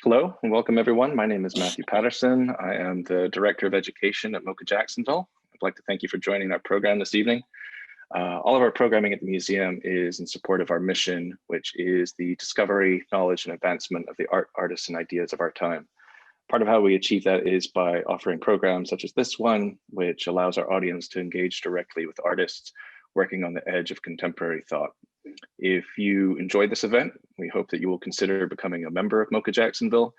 Hello and welcome everyone. My name is Matthew Patterson. I am the Director of Education at MOCA Jacksonville. I'd like to thank you for joining our program this evening. All of our programming at the museum is in support of our mission, which is the discovery, knowledge, and advancement of the art, artists, and ideas of our time. Part of how we achieve that is by offering programs such as this one, which allows our audience to engage directly with artists working on the edge of contemporary thought. If you enjoyed this event, we hope that you will consider becoming a member of MOCA Jacksonville.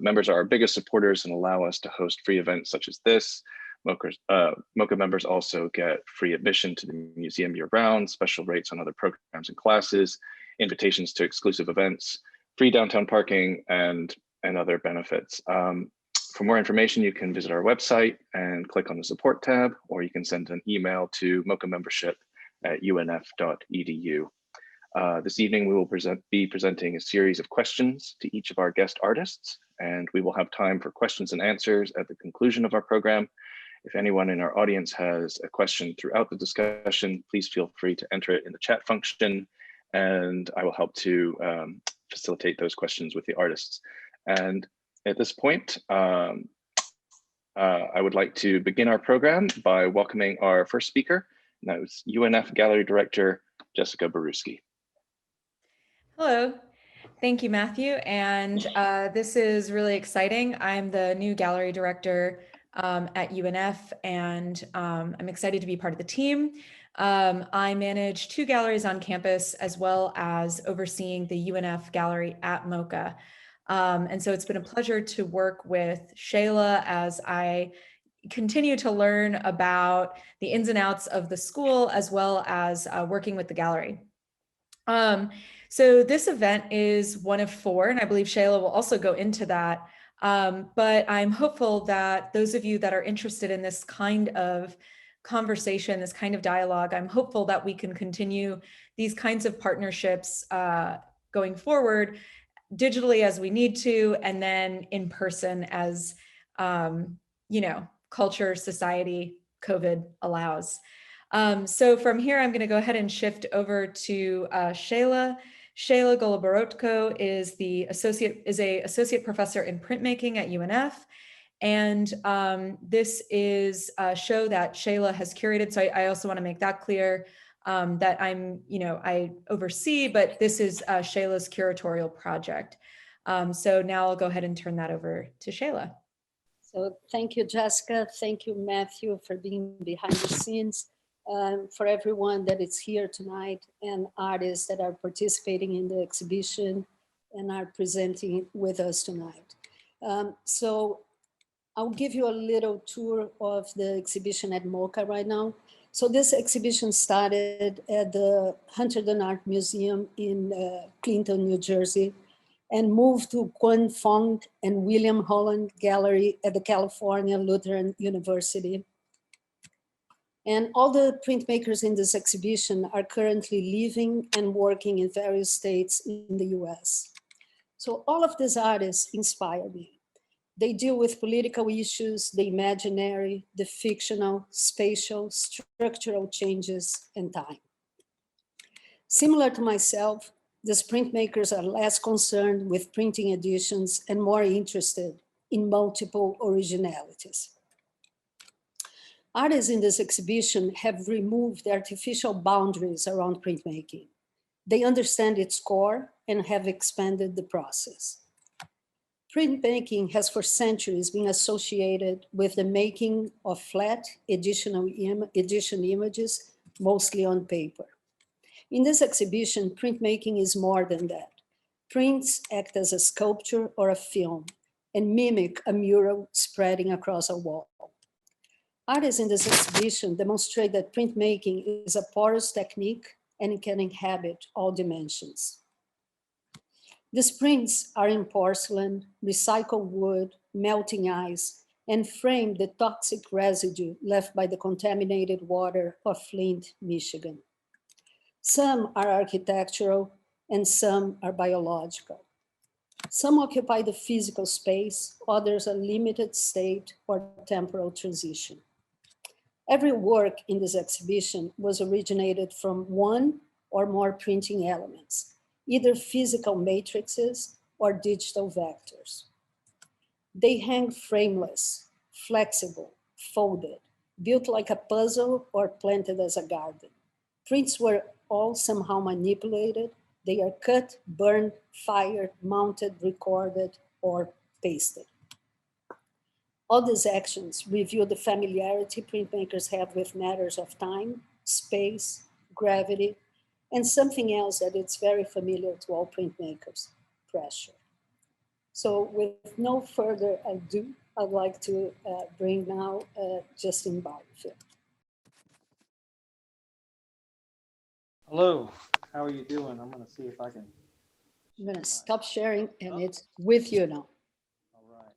Members are our biggest supporters and allow us to host free events such as this. MOCA members also get free admission to the museum year-round, special rates on other programs and classes, invitations to exclusive events, free downtown parking, and other benefits. For more information, you can visit our website and click on the support tab, or you can send an email to mocamembership@unf.edu. This evening, we will be presenting a series of questions to each of our guest artists, and we will have time for questions and answers at the conclusion of our program. If anyone in our audience has a question throughout the discussion, please feel free to enter it in the chat function, and I will help to facilitate those questions with the artists. And at this point, I would like to begin our program by welcoming our first speaker, and that was UNF Gallery Director, Jessica Barrowski. Hello, thank you, Matthew. And this is really exciting. I'm the new gallery director at UNF, and I'm excited to be part of the team. I manage 2 galleries on campus, as well as overseeing the UNF gallery at MOCA. And so it's been a pleasure to work with Sheila as I continue to learn about the ins and outs of the school, as well as working with the gallery. So this event is one of 4, and I believe Sheila will also go into that. But I'm hopeful that those of you that are interested in this kind of conversation, this kind of dialogue, I'm hopeful that we can continue these kinds of partnerships going forward, digitally as we need to, and then in person as, culture, society, COVID allows. So from here, I'm going to go ahead and shift over to Sheila. Sheila Goloborotko is a associate professor in printmaking at UNF. And this is a show that Sheila has curated. So I also want to make that clear that I oversee, but this is Sheila's curatorial project. So now I'll go ahead and turn that over to Sheila. So thank you, Jessica. Thank you, Matthew, for being behind the scenes. For everyone that is here tonight and artists that are participating in the exhibition and are presenting with us tonight. So I'll give you a little tour of the exhibition at MOCA right now. So this exhibition started at the Hunterdon Art Museum in Clinton, New Jersey, and moved to Quan Phong and William Holland Gallery at the California Lutheran University. And all the printmakers in this exhibition are currently living and working in various states in the US. So all of these artists inspire me. They deal with political issues, the imaginary, the fictional, spatial, structural changes, and time. Similar to myself, these printmakers are less concerned with printing editions and more interested in multiple originalities. Artists in this exhibition have removed the artificial boundaries around printmaking. They understand its core and have expanded the process. Printmaking has for centuries been associated with the making of flat edition images, mostly on paper. In this exhibition, printmaking is more than that. Prints act as a sculpture or a film and mimic a mural spreading across a wall. Artists in this exhibition demonstrate that printmaking is a porous technique and it can inhabit all dimensions. These prints are in porcelain, recycled wood, melting ice, and frame the toxic residue left by the contaminated water of Flint, Michigan. Some are architectural and some are biological. Some occupy the physical space, others are limited state or temporal transition. Every work in this exhibition was originated from one or more printing elements, either physical matrices or digital vectors. They hang frameless, flexible, folded, built like a puzzle or planted as a garden. Prints were all somehow manipulated. They are cut, burned, fired, mounted, recorded, or pasted. All these actions reveal the familiarity printmakers have with matters of time, space, gravity, and something else that is very familiar to all printmakers, pressure. So with no further ado, I'd like to bring now Justin Barfield. Hello, how are you doing? I'm going to see if I can. I'm going to stop sharing, and it's with you now. All right.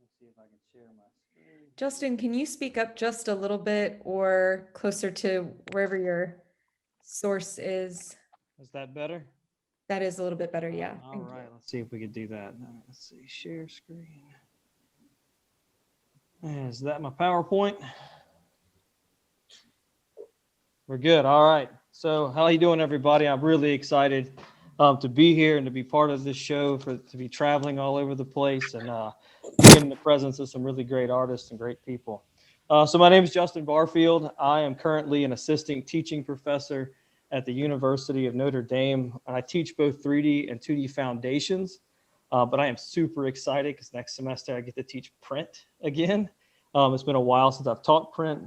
Let's see if I can share my screen. Justin, can you speak up just a little bit or closer to wherever your source is? Is that better? That is a little bit better, yeah. All right, let's see if we could do that. Let's see, share screen. Is that my PowerPoint? We're good. All right. So how are you doing, everybody? I'm really excited to be here and to be part of this show, to be traveling all over the place and be in the presence of some really great artists and great people. So my name is Justin Barfield. I am currently an assistant teaching professor at the University of Notre Dame, and I teach both 3D and 2D foundations. But I am super excited because next semester I get to teach print again. It's been a while since I've taught print.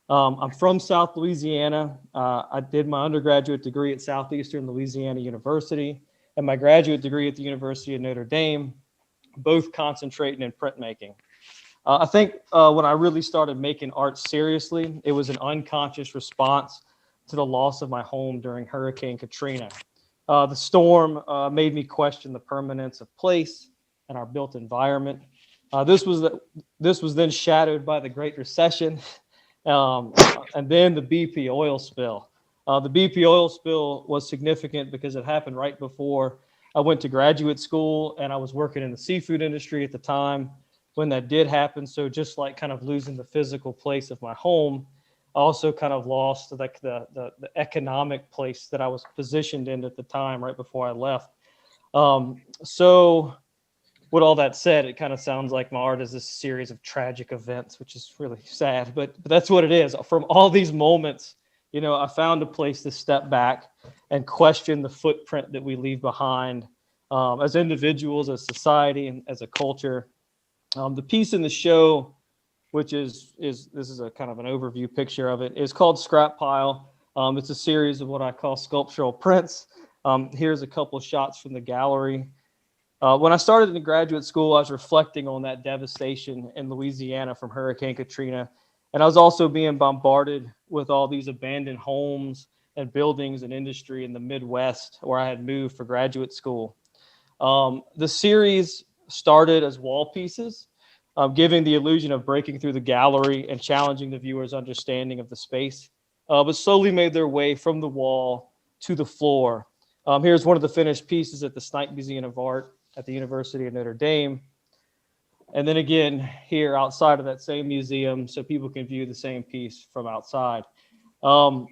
I'm from South Louisiana. I did my undergraduate degree at Southeastern Louisiana University and my graduate degree at the University of Notre Dame, both concentrating in printmaking. I think when I really started making art seriously, it was an unconscious response to the loss of my home during Hurricane Katrina. The storm made me question the permanence of place and our built environment. This was then shadowed by the Great Recession and then the BP oil spill. The BP oil spill was significant because it happened right before I went to graduate school, and I was working in the seafood industry at the time when that did happen. So just like kind of losing the physical place of my home, I also kind of lost like the economic place that I was positioned in at the time right before I left. So with all that said, it kind of sounds like my art is this series of tragic events, which is really sad, but that's what it is. From all these moments, you know, I found a place to step back and question the footprint that we leave behind as individuals, as society, and as a culture. The piece in the show, which is this is a kind of an overview picture of it, is called Scrap Pile. It's a series of what I call sculptural prints. Here's a couple of shots from the gallery. When I started in graduate school, I was reflecting on that devastation in Louisiana from Hurricane Katrina. And I was also being bombarded with all these abandoned homes and buildings and industry in the Midwest where I had moved for graduate school. The series started as wall pieces, giving the illusion of breaking through the gallery and challenging the viewer's understanding of the space, but slowly made their way from the wall to the floor. Here's one of the finished pieces at the Snipe Museum of Art at the University of Notre Dame. And then again, here outside of that same museum, so people can view the same piece from outside. And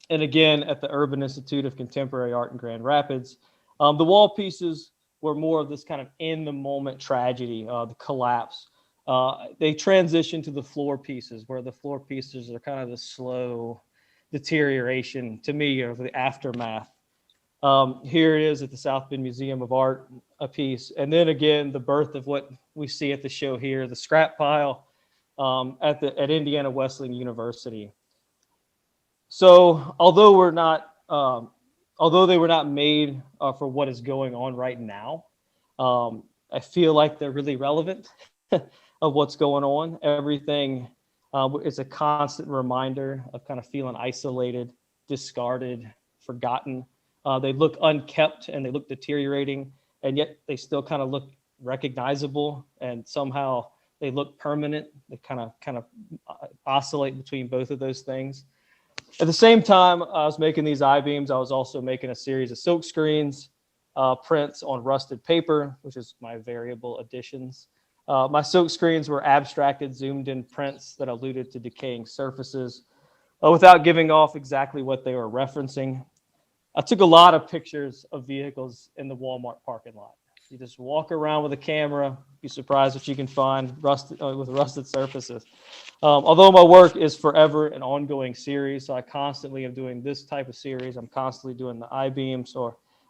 again, at the Urban Institute of Contemporary Art in Grand Rapids. The wall pieces were more of this kind of in-the-moment tragedy, the collapse. They transitioned to the floor pieces, where the floor pieces are kind of the slow deterioration, to me, of the aftermath. Here it is at the South Bend Museum of Art, a piece. And then again, the birth of what we see at the show here, the Scrap Pile at Indiana Wesleyan University. So although they were not made for what is going on right now, I feel like they're really relevant of what's going on. Everything is a constant reminder of kind of feeling isolated, discarded, forgotten. They look unkept and they look deteriorating, and yet they still kind of look recognizable, and somehow they look permanent. They kind of oscillate between both of those things. At the same time I was making these I-beams, I was also making a series of silk screens, prints on rusted paper, which is my variable editions. My silk screens were abstracted, zoomed in prints that alluded to decaying surfaces without giving off exactly what they were referencing. I took a lot of pictures of vehicles in the Walmart parking lot. You just walk around with a camera, be surprised what you can find with rusted surfaces. Although my work is forever an ongoing series, so I constantly am doing this type of series. I'm constantly doing the I-beams,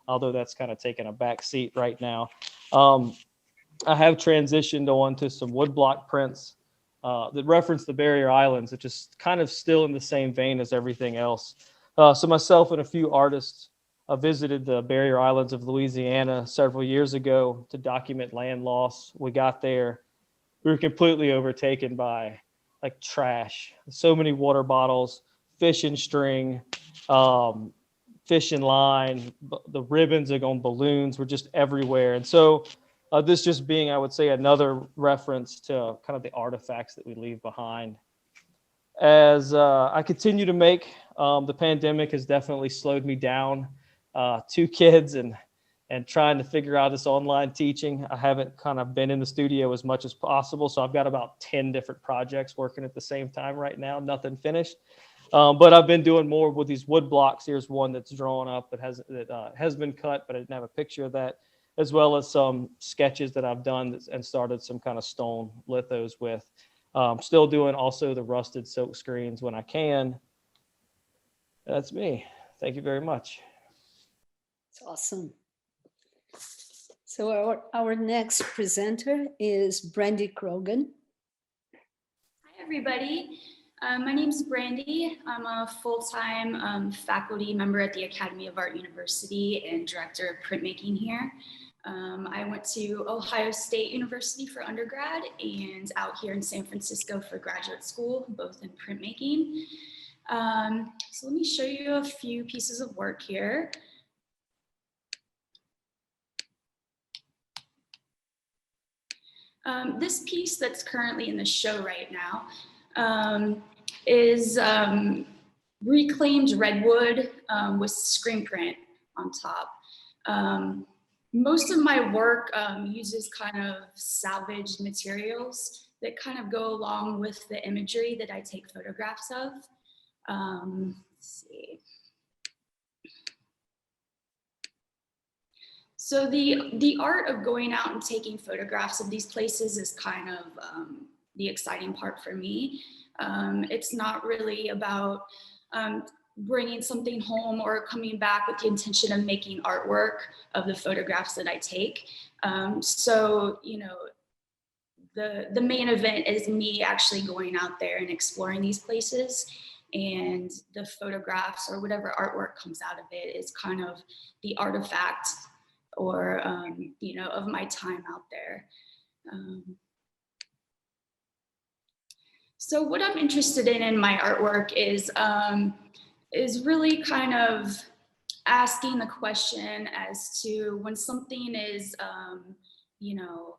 although that's kind of taking a back seat right now. I have transitioned on to some woodblock prints that reference the barrier islands, which is kind of still in the same vein as everything else. So myself and a few artists visited the barrier islands of Louisiana several years ago to document land loss. We got there, we were completely overtaken by like trash. So many water bottles, fishing string, fishing line, the ribbons on balloons were just everywhere. And so this just being, I would say, another reference to kind of the artifacts that we leave behind. As I continue to make, the pandemic has definitely slowed me down. 2 kids and trying to figure out this online teaching. I haven't kind of been in the studio as much as possible. So I've got about 10 different projects working at the same time right now, nothing finished. But I've been doing more with these wood blocks. Here's one that's drawn up that has been cut, but I didn't have a picture of that, as well as some sketches that I've done and started some kind of stone lithos with. Still doing also the rusted silk screens when I can. That's me. Thank you very much. It's awesome. So our next presenter is Brandi Crogan. Hi, everybody. My name is Brandi. I'm a full-time faculty member at the Academy of Art University and director of printmaking here. I went to Ohio State University for undergrad and out here in San Francisco for graduate school, both in printmaking. So let me show you a few pieces of work here. This piece that's currently in the show right now is reclaimed redwood with screen print on top. Most of my work uses kind of salvaged materials that kind of go along with the imagery that I take photographs of. Let's see. So the art of going out and taking photographs of these places is kind of the exciting part for me. It's not really about bringing something home or coming back with the intention of making artwork of the photographs that I take. So, you know, the main event is me actually going out there and exploring these places, and the photographs or whatever artwork comes out of it is kind of the artifact or, you know, of my time out there. So what I'm interested in my artwork is really kind of asking the question as to when something is, you know,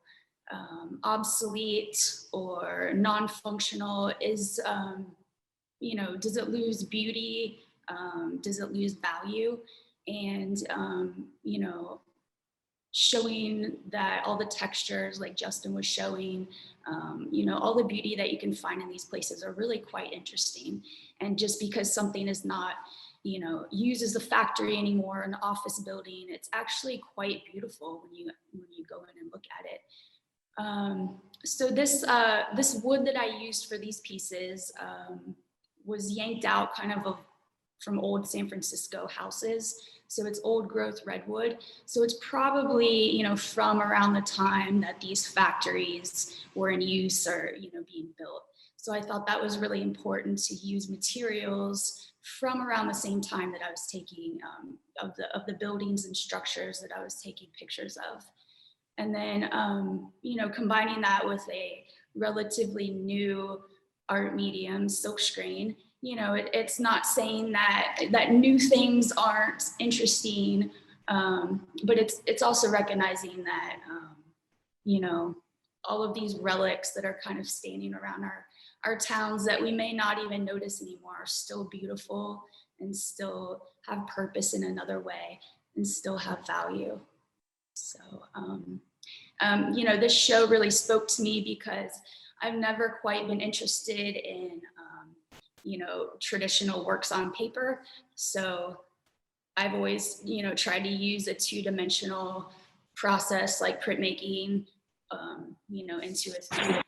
obsolete or non-functional, is, you know, does it lose beauty? Does it lose value? And, you know, showing that all the textures like Justin was showing, you know, all the beauty that you can find in these places are really quite interesting. And just because something is not, you know, used as a factory anymore, an office building, it's actually quite beautiful when you go in and look at it. So this wood that I used for these pieces was yanked out kind of from old San Francisco houses. So it's old growth redwood. So it's probably, you know, from around the time that these factories were in use or, you know, being built. So I thought that was really important to use materials from around the same time that I was taking of the buildings and structures that I was taking pictures of. And then, you know, combining that with a relatively new art medium, silkscreen, you know, it's not saying that new things aren't interesting, but it's also recognizing that, you know, all of these relics that are kind of standing around our towns that we may not even notice anymore are still beautiful and still have purpose in another way and still have value. So, you know, this show really spoke to me because I've never quite been interested in, you know, traditional works on paper. So I've always, tried to use a two-dimensional process like printmaking, into a three-dimensional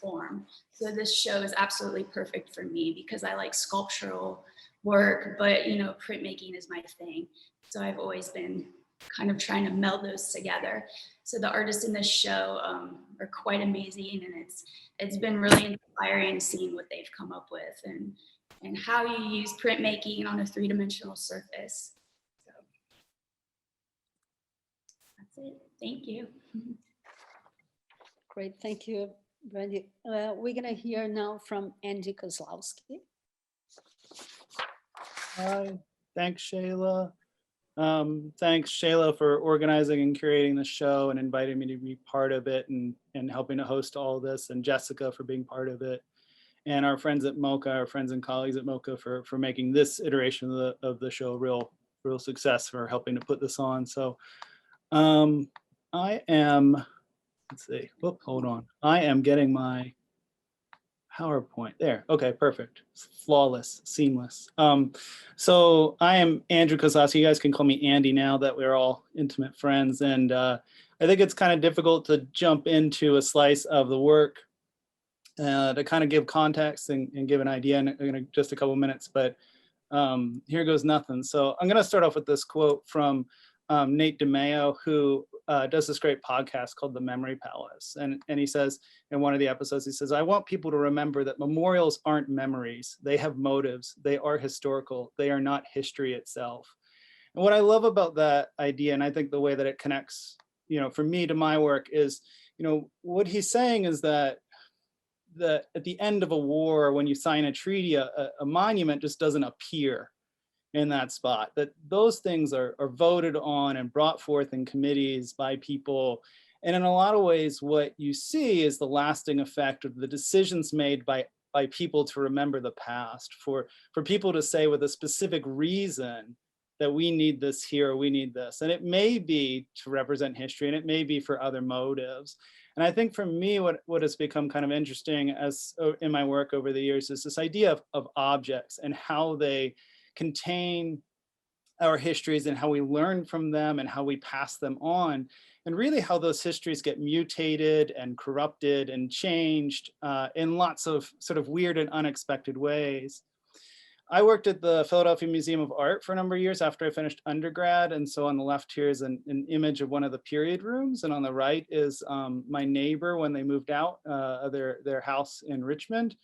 form. So this show is absolutely perfect for me because I like sculptural work, but printmaking is my thing. So I've always been kind of trying to meld those together. So the artists in this show are quite amazing, and it's been really inspiring seeing what they've come up with and how you use printmaking on a three-dimensional surface. So that's it. Thank you. Great, thank you, Brandie. We're gonna hear now from Andy Kozlowski. Hi, thanks, Sheila. Thanks, Sheila, for organizing and curating the show and inviting me to be part of it and helping to host all this, and Jessica for being part of it, and our friends at MOCA, our friends and colleagues at MOCA for making this iteration of the show a real success, for helping to put this on. So I am, let's see, whoop, hold on. I am getting my PowerPoint there. Okay, perfect. Flawless, seamless. So I am Andrew Kozlowski. You guys can call me Andy now that we're all intimate friends. And I think it's kind of difficult to jump into a slice of the work to kind of give context and give an idea in just a couple of minutes, but here goes nothing. So I'm going to start off with this quote from Nate DeMeo, who does this great podcast called The Memory Palace. And he says in one of the episodes, he says, "I want people to remember that memorials aren't memories. They have motives. They are historical. They are not history itself." And what I love about that idea, and I think the way that it connects, for me to my work is, what he's saying is that at the end of a war, when you sign a treaty, a monument just doesn't appear in that spot, that those things are voted on and brought forth in committees by people. And in a lot of ways, what you see is the lasting effect of the decisions made by people to remember the past, for people to say with a specific reason that we need this here, we need this. And it may be to represent history, and it may be for other motives. And I think for me, what has become kind of interesting in my work over the years is this idea of objects and how they contain our histories and how we learn from them and how we pass them on, and really how those histories get mutated and corrupted and changed in lots of sort of weird and unexpected ways. I worked at the Philadelphia Museum of Art for a number of years after I finished undergrad. And so on the left here is an image of one of the period rooms. And on the right is my neighbor when they moved out of their house in Richmond.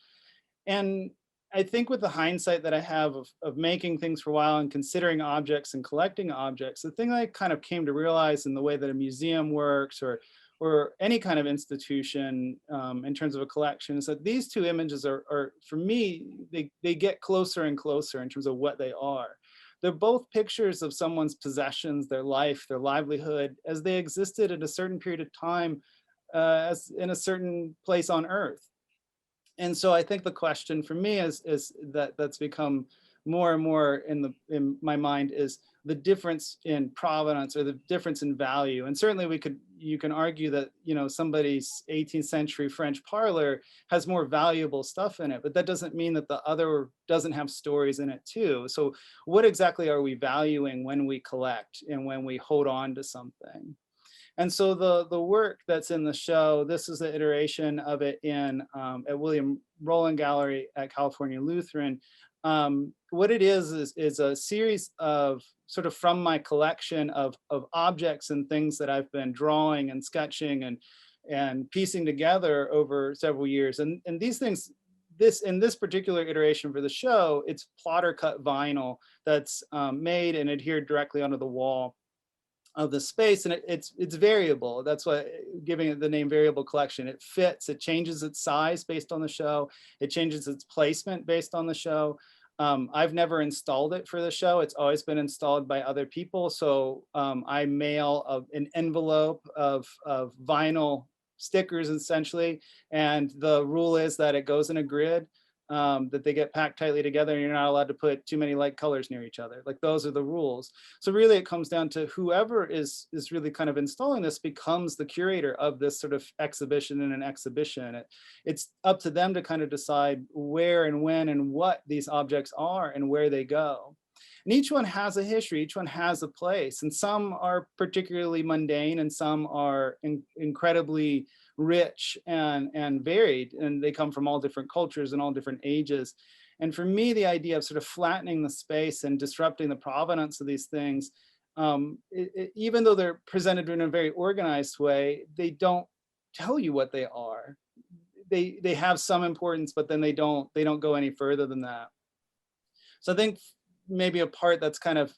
And I think with the hindsight that I have of making things for a while and considering objects and collecting objects, the thing that I kind of came to realize in the way that a museum works or any kind of institution in terms of a collection is that these two images are for me, they get closer and closer in terms of what they are. They're both pictures of someone's possessions, their life, their livelihood, as they existed at a certain period of time, as in a certain place on Earth. And so I think the question for me is that's become more and more in my mind is the difference in provenance or the difference in value. And certainly you can argue that, somebody's 18th century French parlor has more valuable stuff in it, but that doesn't mean that the other doesn't have stories in it too. So what exactly are we valuing when we collect and when we hold on to something? And so the work that's in the show, this is the iteration of it at William Rowland Gallery at California Lutheran. What it is a series of sort of from my collection of objects and things that I've been drawing and sketching and piecing together over several years. And these things, in this particular iteration for the show, it's plotter cut vinyl that's made and adhered directly onto the wall of the space, and it's variable. That's why giving it the name variable collection. It fits, it changes its size based on the show, it changes its placement based on the show. I've never installed it for the show. It's always been installed by other people. So I mail an envelope of vinyl stickers essentially, and the rule is that it goes in a grid, that they get packed tightly together, and you're not allowed to put too many light colors near each other. Like, those are the rules. So really it comes down to whoever is really kind of installing this becomes the curator of this sort of exhibition in an exhibition. It's up to them to kind of decide where and when and what these objects are and where they go. And each one has a history, each one has a place, and some are particularly mundane and some are incredibly rich and varied, and they come from all different cultures and all different ages. And for me, the idea of sort of flattening the space and disrupting the provenance of these things, even though they're presented in a very organized way, they don't tell you what they are. They have some importance, but then they don't go any further than that. So I think maybe a part that's kind of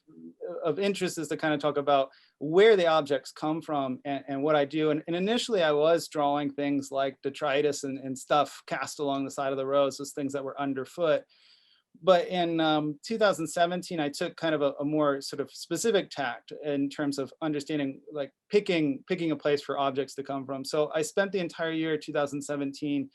interest is to kind of talk about where the objects come from and what I do. And initially I was drawing things like detritus and stuff cast along the side of the roads, those things that were underfoot. But in 2017, I took kind of a more sort of specific tact in terms of understanding, like picking a place for objects to come from. So I spent the entire year 2017,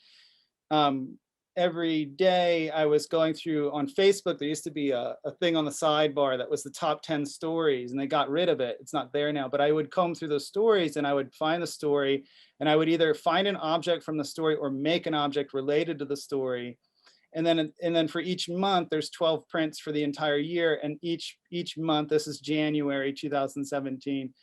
every day I was going through on Facebook. There used to be a thing on the sidebar that was the top 10 stories, and they got rid of it. It's not there now, but I would comb through those stories and I would find the story, and I would either find an object from the story or make an object related to the story. And then for each month, there's 12 prints for the entire year. And each month, this is January 2017,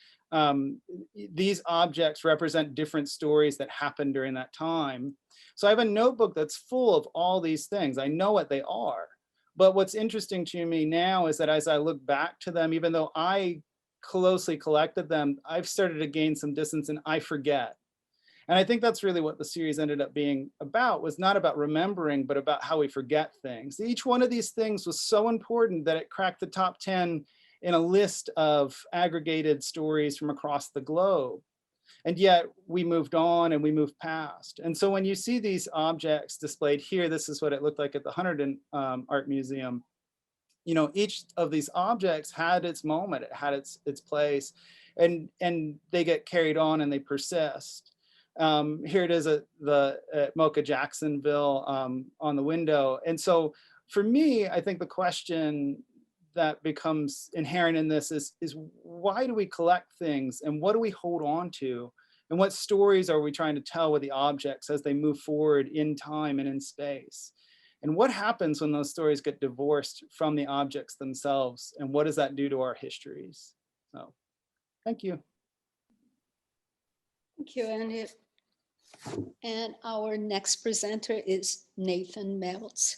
these objects represent different stories that happened during that time. So I have a notebook that's full of all these things. I know what they are. But what's interesting to me now is that as I look back to them, even though I closely collected them, I've started to gain some distance and I forget. And I think that's really what the series ended up being about, was not about remembering, but about how we forget things. Each one of these things was so important that it cracked the top 10 in a list of aggregated stories from across the globe. And yet we moved on and we moved past. And so when you see these objects displayed here, this is what it looked like at the Hunterdon Art Museum. You know, each of these objects had its moment, it had its place, and they get carried on and they persist. Here it is at MOCA Jacksonville on the window. And so for me, I think the question that becomes inherent in this is why do we collect things, and what do we hold on to, and what stories are we trying to tell with the objects as they move forward in time and in space? And what happens when those stories get divorced from the objects themselves, and what does that do to our histories? So thank you. Thank you, Andy. And our next presenter is Nathan Meltz.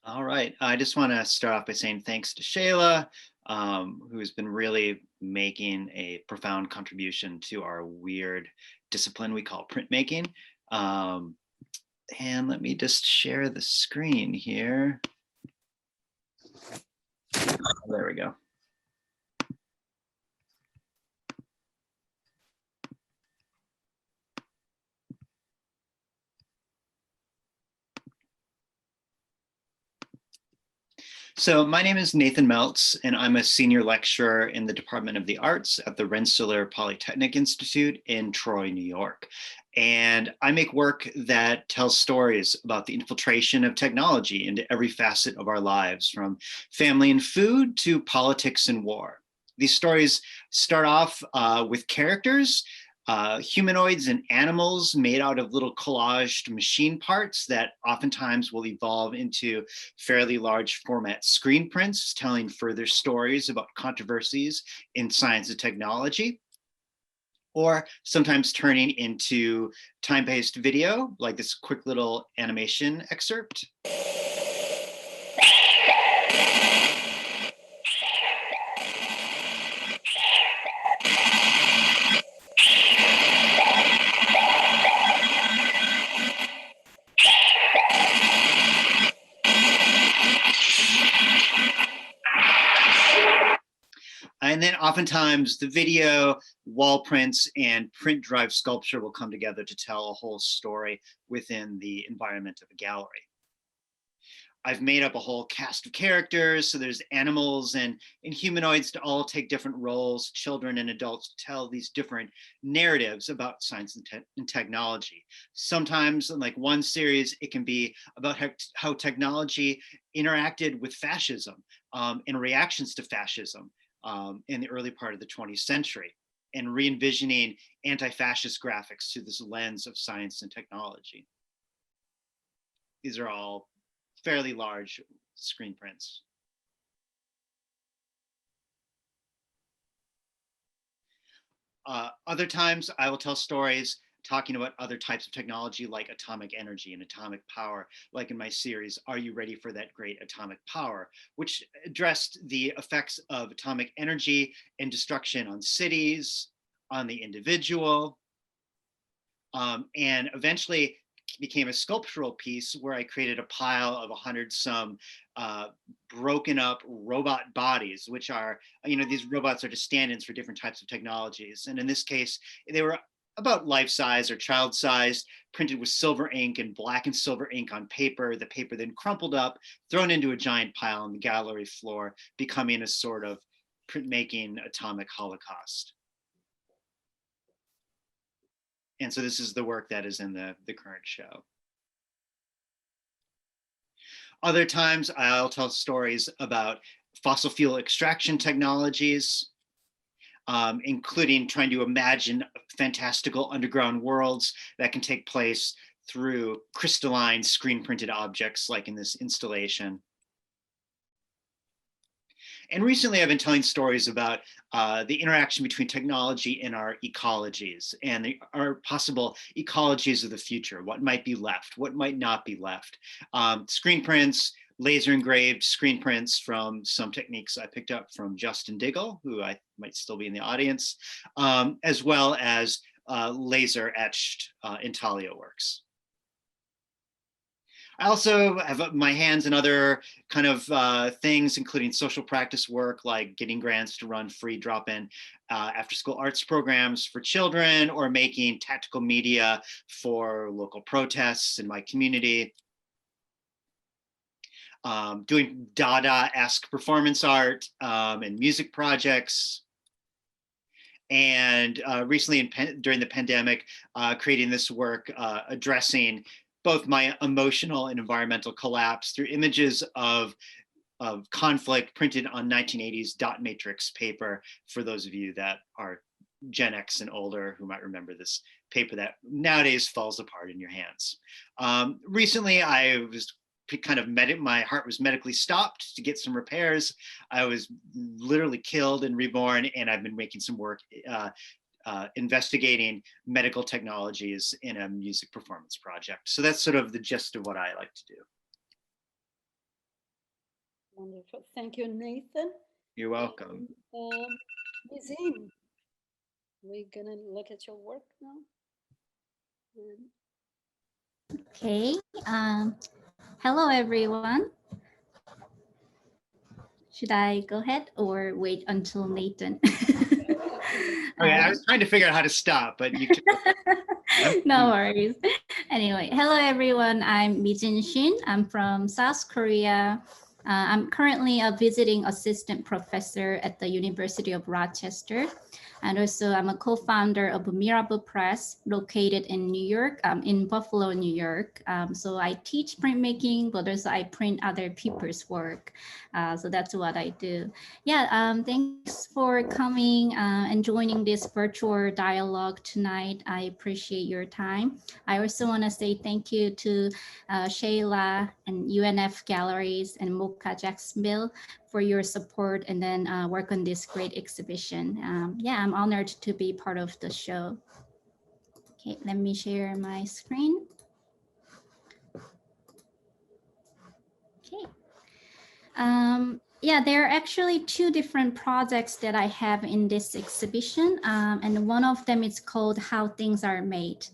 All right, I just want to start off by saying thanks to Sheila, who has been really making a profound contribution to our weird discipline we call printmaking. And let me just share the screen here. There we go. So my name is Nathan Meltz, and I'm a senior lecturer in the Department of the Arts at the Rensselaer Polytechnic Institute in Troy, New York. And I make work that tells stories about the infiltration of technology into every facet of our lives, from family and food to politics and war. These stories start off with characters, humanoids and animals made out of little collaged machine parts that oftentimes will evolve into fairly large format screen prints telling further stories about controversies in science and technology, or sometimes turning into time-paced video like this quick little animation excerpt. And then oftentimes the video, wall prints, and print drive sculpture will come together to tell a whole story within the environment of a gallery. I've made up a whole cast of characters, so there's animals and humanoids to all take different roles, children and adults to tell these different narratives about science and technology. Sometimes, in like one series, it can be about how technology interacted with fascism and reactions to fascism in the early part of the 20th century, and re-envisioning anti-fascist graphics through this lens of science and technology. These are all fairly large screen prints. Other times I will tell stories talking about other types of technology like atomic energy and atomic power, like in my series, Are You Ready for That Great Atomic Power, which addressed the effects of atomic energy and destruction on cities, on the individual, and eventually became a sculptural piece where I created a pile of 100 some broken up robot bodies, which are, these robots are just stand-ins for different types of technologies. And in this case, they were about life size or child size, printed with silver ink and black and silver ink on paper. The paper then crumpled up, thrown into a giant pile on the gallery floor, becoming a sort of printmaking atomic holocaust. And so this is the work that is in the current show. Other times I'll tell stories about fossil fuel extraction technologies, including trying to imagine fantastical underground worlds that can take place through crystalline screen printed objects like in this installation. And recently I've been telling stories about the interaction between technology and our ecologies and our possible ecologies of the future, what might be left, what might not be left. Screen prints, laser engraved screen prints from some techniques I picked up from Justin Diggle, who I might still be in the audience, as well as laser etched intaglio works. I also have my hands in other kind of things, including social practice work, like getting grants to run free drop-in after-school arts programs for children, or making tactical media for local protests in my community. Doing Dada-esque performance art and music projects. And recently during the pandemic, creating this work addressing both my emotional and environmental collapse through images of conflict printed on 1980s dot matrix paper, for those of you that are Gen X and older who might remember this paper that nowadays falls apart in your hands. Recently, I was kind of my heart was medically stopped to get some repairs. I was literally killed and reborn, and I've been making some work investigating medical technologies in a music performance project. So that's sort of the gist of what I like to do. Wonderful. Thank you, Nathan. You're welcome. Mizin, we're gonna look at your work now. Okay. Hello, everyone. Should I go ahead or wait until Nathan? Okay, I was trying to figure out how to stop, but you No worries. Anyway, hello, everyone. I'm Mizin Shin. I'm from South Korea. I'm currently a visiting assistant professor at the University of Rochester. And also I'm a co-founder of Miracle Press, located in New York, in Buffalo, New York. So I teach printmaking, but also I print other people's work. So that's what I do. Yeah, thanks for coming and joining this virtual dialogue tonight. I appreciate your time. I also want to say thank you to Sheila and UNF Galleries and MOCA Jacksonville for your support and then work on this great exhibition. Yeah, I'm honored to be part of the show. Okay, let me share my screen. Okay. Yeah, there are actually two different projects that I have in this exhibition. And one of them is called How Things Are Made.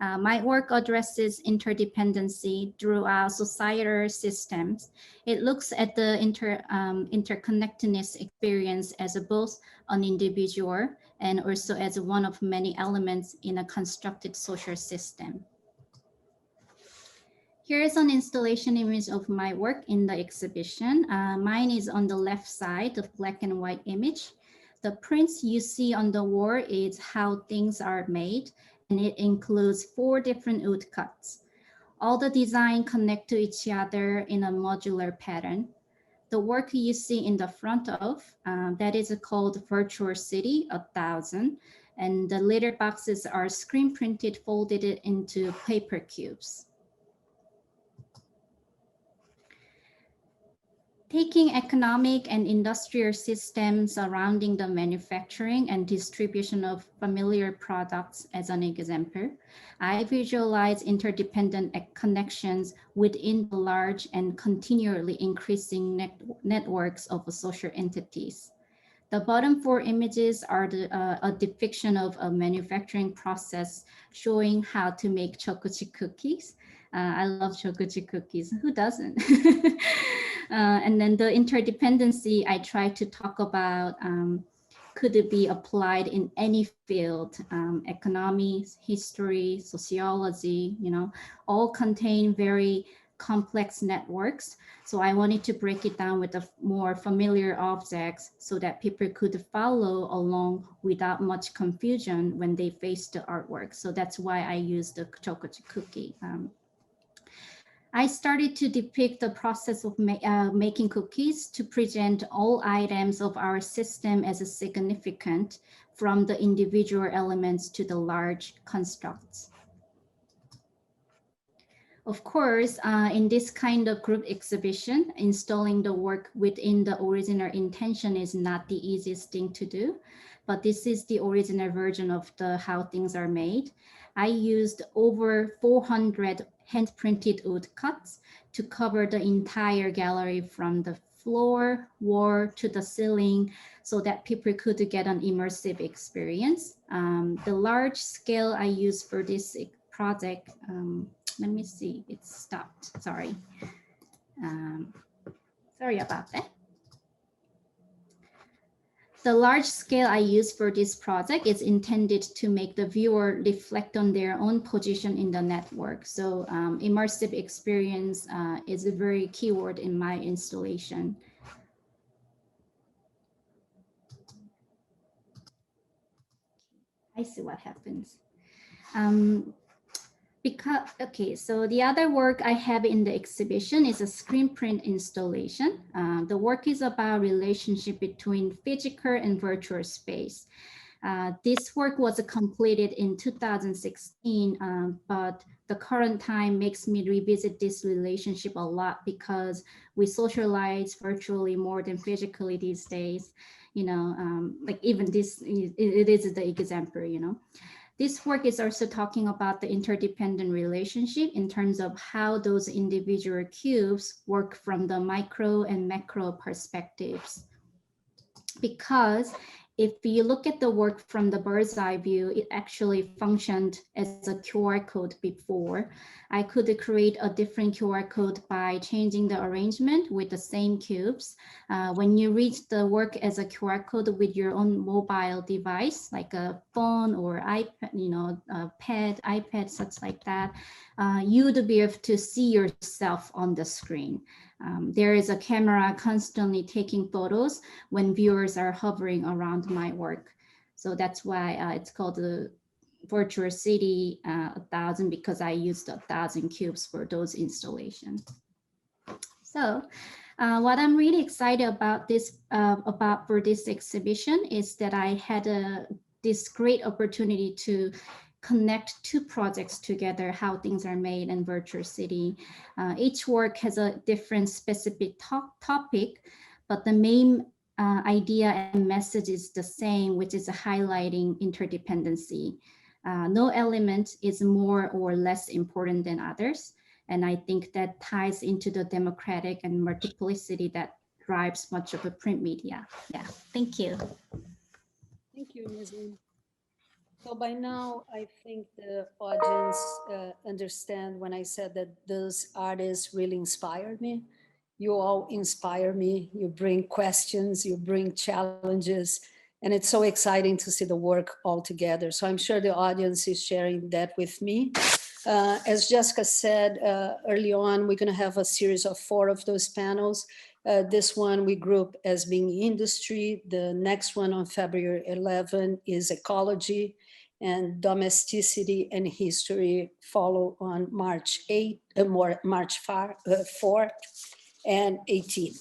My work addresses interdependency throughout societal systems. It looks at the interconnectedness experience as both an individual and also as one of many elements in a constructed social system. Here is an installation image of my work in the exhibition. Mine is on the left side, the black and white image. The prints you see on the wall is How Things Are Made, and it includes 4 different wood cuts. All the design connect to each other in a modular pattern. The work you see in the front of, that is called Virtual City 1000, and the litter boxes are screen printed, folded into paper cubes. Taking economic and industrial systems surrounding the manufacturing and distribution of familiar products as an example, I visualize interdependent connections within the large and continually increasing networks of social entities. The bottom 4 images are a depiction of a manufacturing process showing how to make chocolate chip cookies. I love chocolate chip cookies. Who doesn't? And then the interdependency I try to talk about could it be applied in any field, economy, history, sociology, you know, all contain very complex networks. So I wanted to break it down with the more familiar objects so that people could follow along without much confusion when they face the artwork. So that's why I used the chocolate chip cookie. I started to depict the process of making cookies to present all items of our system as a significant, from the individual elements to the large constructs. Of course, in this kind of group exhibition, installing the work within the original intention is not the easiest thing to do, but this is the original version of how things are made. I used over 400 hand-printed wood cuts to cover the entire gallery from the floor, wall to the ceiling so that people could get an immersive experience. The large scale I used for this project, let me see, it stopped, sorry. Sorry about that. The large scale I use for this project is intended to make the viewer reflect on their own position in the network. So immersive experience is a very key word in my installation. I see what happens. Okay, so the other work I have in the exhibition is a screen print installation. The work is about relationship between physical and virtual space. This work was completed in 2016, but the current time makes me revisit this relationship a lot because we socialize virtually more than physically these days. You know, like even this, it is the example, you know. This work is also talking about the interdependent relationship in terms of how those individual cubes work from the micro and macro perspectives. Because if you look at the work from the bird's eye view, it actually functioned as a QR code before. I could create a different QR code by changing the arrangement with the same cubes. When you read the work as a QR code with your own mobile device, like a phone or iPad, you know, pad, iPad, such like that, you would be able to see yourself on the screen. There is a camera constantly taking photos when viewers are hovering around my work. So that's why it's called the Virtual City 1000, because I used 1,000 cubes for those installations. So what I'm really excited about for this exhibition is that I had this great opportunity to connect 2 projects together, how things are made in Virtual City. Each work has a different specific topic, but the main idea and message is the same, which is highlighting interdependency. No element is more or less important than others. And I think that ties into the democratic and multiplicity that drives much of the print media. Yeah, thank you. Thank you, Mizin. So by now, I think the audience understand when I said that those artists really inspired me. You all inspire me. You bring questions, you bring challenges, and it's so exciting to see the work all together. So I'm sure the audience is sharing that with me. As Jessica said early on, we're going to have a series of 4 of those panels. This one we group as being industry. The next one on February 11 is ecology, and domesticity and history follow on March 4 and 18.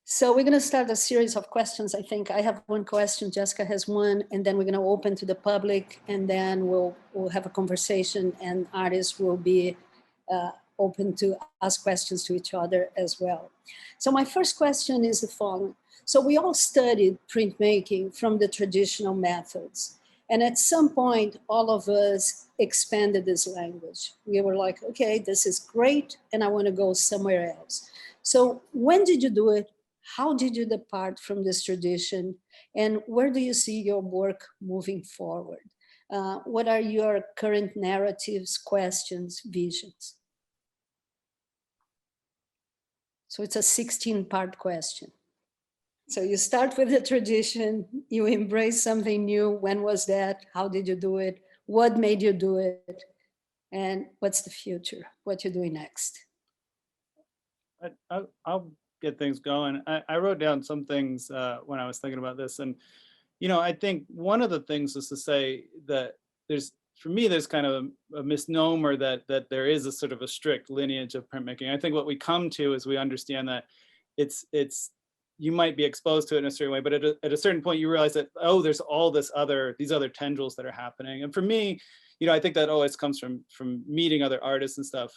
So we're going to start a series of questions. I think I have one question, Jessica has one, and then we're going to open to the public, and then we'll have a conversation, and artists will be open to ask questions to each other as well. So my first question is the following. So we all studied printmaking from the traditional methods. And at some point, all of us expanded this language. We were like, okay, this is great, and I want to go somewhere else. So when did you do it? How did you depart from this tradition? And where do you see your work moving forward? What are your current narratives, questions, visions? So it's a 16-part question. So you start with the tradition, you embrace something new. When was that? How did you do it? What made you do it? And what's the future? What you're doing next? I'll get things going. I wrote down some things when I was thinking about this. And, you know, I think one of the things is to say that for me, there's kind of a misnomer that there is a sort of a strict lineage of printmaking. I think what we come to is we understand that it's you might be exposed to it in a certain way, but at a certain point you realize that, oh, there's all these other tendrils that are happening. And for me, you know, I think that always comes from meeting other artists and stuff.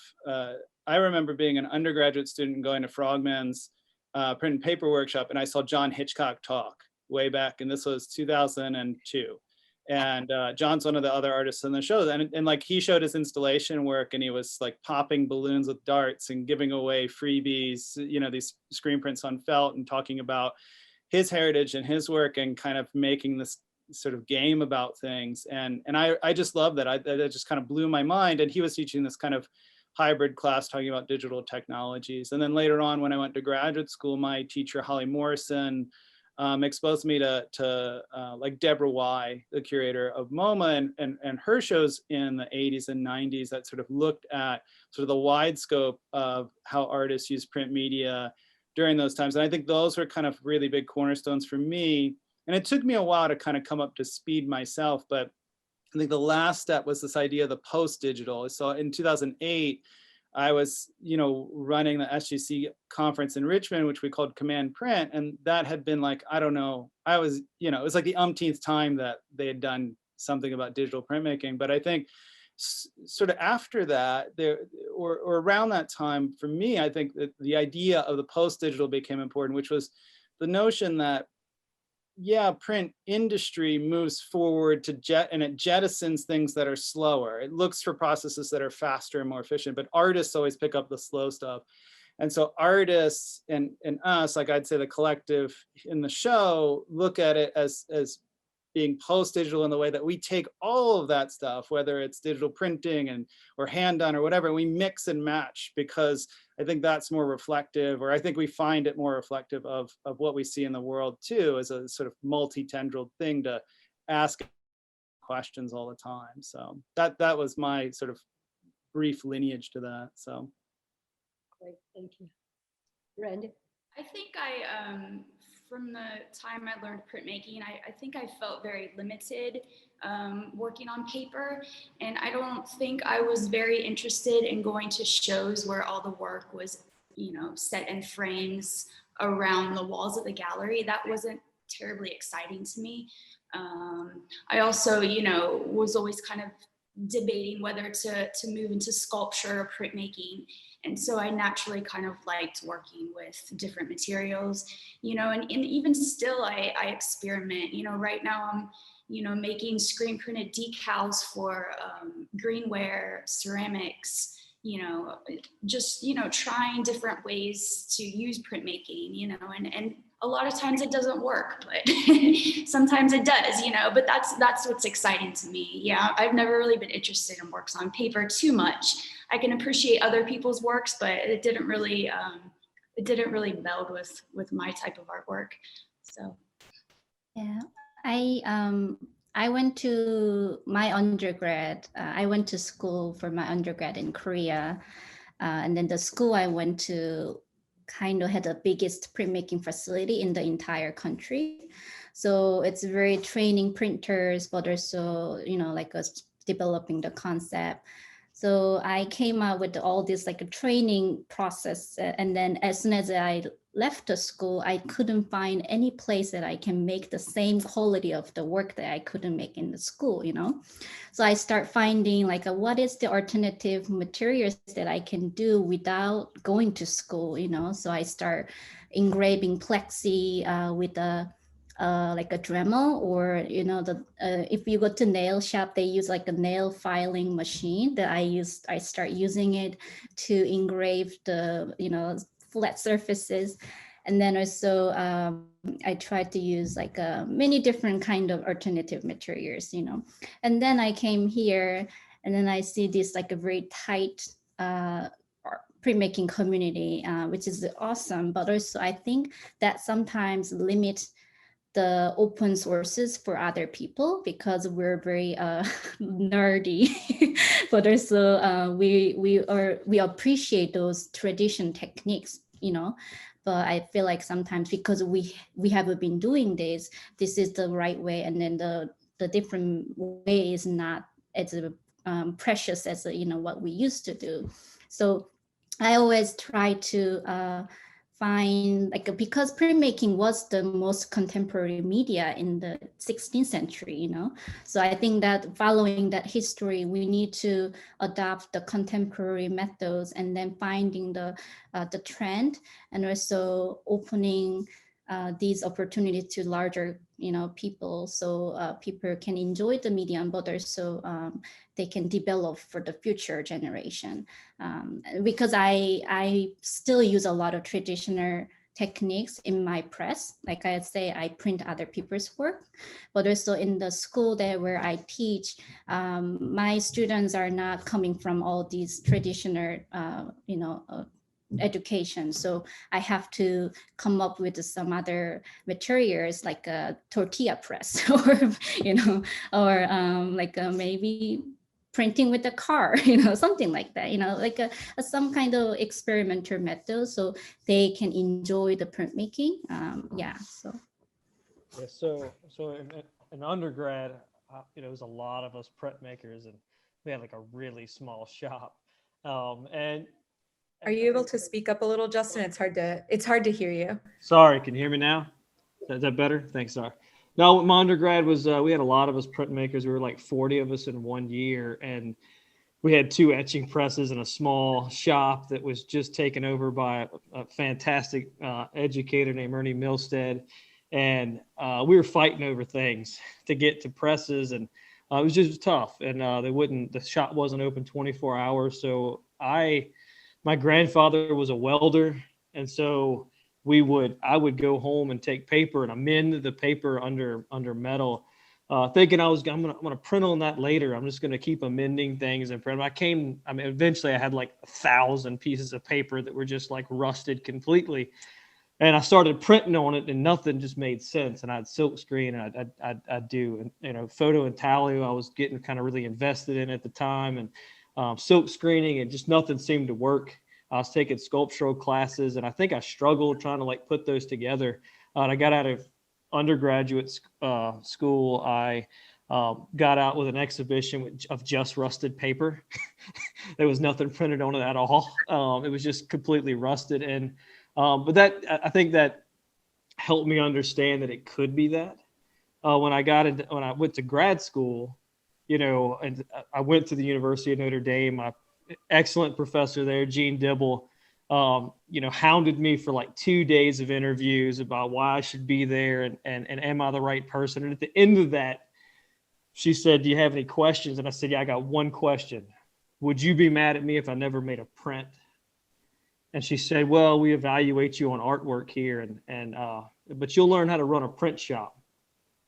I remember being an undergraduate student and going to Frogman's print and paper workshop, and I saw John Hitchcock talk way back, and this was 2002. And John's one of the other artists in the show, and like he showed his installation work, and he was like popping balloons with darts and giving away freebies, you know, these screen prints on felt, and talking about his heritage and his work, and kind of making this sort of game about things. And I just love that. That just kind of blew my mind. And he was teaching this kind of hybrid class talking about digital technologies. And then later on, when I went to graduate school, my teacher Holly Morrison exposed me to like Deborah Y, the curator of MoMA, and her shows in the 80s and 90s that sort of looked at sort of the wide scope of how artists use print media during those times. And I think those were kind of really big cornerstones for me. And it took me a while to kind of come up to speed myself, but I think the last step was this idea of the post-digital. So in 2008, I was, you know, running the SGC conference in Richmond, which we called Command Print. And that had been like, I don't know, I was, you know, it was like the umpteenth time that they had done something about digital printmaking. But I think sort of after that, or around that time, for me, I think that the idea of the post-digital became important, which was the notion that, yeah, print industry moves forward and it jettisons things that are slower. It looks for processes that are faster and more efficient, but artists always pick up the slow stuff. And so artists and us, like I'd say the collective in the show, look at it as being post-digital in the way that we take all of that stuff, whether it's digital printing or hand done or whatever, we mix and match, because I think that's more reflective, or I think we find it more reflective of what we see in the world too, as a sort of multi-tendril thing to ask questions all the time. So that was my sort of brief lineage to that. So great, thank you. Brandi? I think from the time I learned printmaking, I think I felt very limited working on paper. And I don't think I was very interested in going to shows where all the work was, you know, set in frames around the walls of the gallery. That wasn't terribly exciting to me. I also, you know, was always kind of debating whether to move into sculpture or printmaking. And so I naturally kind of liked working with different materials, you know, and even still I experiment. You know, right now I'm, you know, making screen printed decals for greenware, ceramics, you know, just, you know, trying different ways to use printmaking, you know, and a lot of times it doesn't work, but sometimes it does, you know, but that's what's exciting to me. Yeah, I've never really been interested in works on paper too much. I can appreciate other people's works, but it didn't really meld with my type of artwork. So, yeah, I went to my undergrad. I went to school for my undergrad in Korea, and then the school I went to kind of had the biggest printmaking facility in the entire country. So it's very training printers, but also, you know, like developing the concept. So I came up with all this like a training process. And then as soon as I left the school, I couldn't find any place that I can make the same quality of the work that I couldn't make in the school, you know? So I start finding like, what is the alternative materials that I can do without going to school, you know? So I start engraving plexi with like a Dremel, or, you know, if you go to nail shop, they use like a nail filing machine that I start using it to engrave the, you know, flat surfaces. And then also I tried to use like many different kind of alternative materials, you know. And then I came here and then I see this like a very tight printmaking community, which is awesome. But also I think that sometimes limit the open sources for other people because we're very nerdy, but also we appreciate those tradition techniques, you know. But I feel like sometimes because we haven't been doing this is the right way, and then the different way is not as precious as you know what we used to do. So I always try to find like, because printmaking was the most contemporary media in the 16th century, you know. So I think that following that history, we need to adopt the contemporary methods and then finding the trend, and also opening these opportunities to larger, you know, people, so people can enjoy the medium, but also they can develop for the future generation. Because I still use a lot of traditional techniques in my press. Like I say, I print other people's work, but also in the school there where I teach, my students are not coming from all these traditional, you know, education. So I have to come up with some other materials like a tortilla press or, you know, or like maybe printing with a car, you know, something like that, you know, like some kind of experimental method so they can enjoy the printmaking. Yeah, so. Yeah, so in undergrad, you know, it was a lot of us printmakers, and we had like a really small shop. And Are you able to speak up a little, Justin? It's hard to hear you. Sorry, can you hear me now? Is that better? Thanks, sorry. No, my undergrad was, we had a lot of us printmakers. We were like 40 of us in 1 year, and we had 2 etching presses and a small shop that was just taken over by a fantastic educator named Ernie Milstead. And we were fighting over things to get to presses, and it was just tough. And the shop wasn't open 24 hours. So my grandfather was a welder. And so I would go home and take paper and amend the paper under metal, thinking I'm gonna print on that later. I'm just gonna keep amending things and print. Eventually I had like 1,000 pieces of paper that were just like rusted completely. And I started printing on it, and nothing just made sense. And I'd silk screen, and I'd do, and, you know, photo intaglio. I was getting kind of really invested in at the time, and silk screening, and just nothing seemed to work. I was taking sculptural classes, and I think I struggled trying to like put those together. And I got out of undergraduate school. I got out with an exhibition of just rusted paper. There was nothing printed on it at all. It was just completely rusted. And but I think that helped me understand that it could be that. When I went to grad school, you know, and I went to the University of Notre Dame, my excellent professor there, Jean Dibble, you know, hounded me for like 2 days of interviews about why I should be there and am I the right person? And at the end of that, she said, "Do you have any questions?" And I said, "Yeah, I got one question. Would you be mad at me if I never made a print?" And she said, "Well, we evaluate you on artwork here, but you'll learn how to run a print shop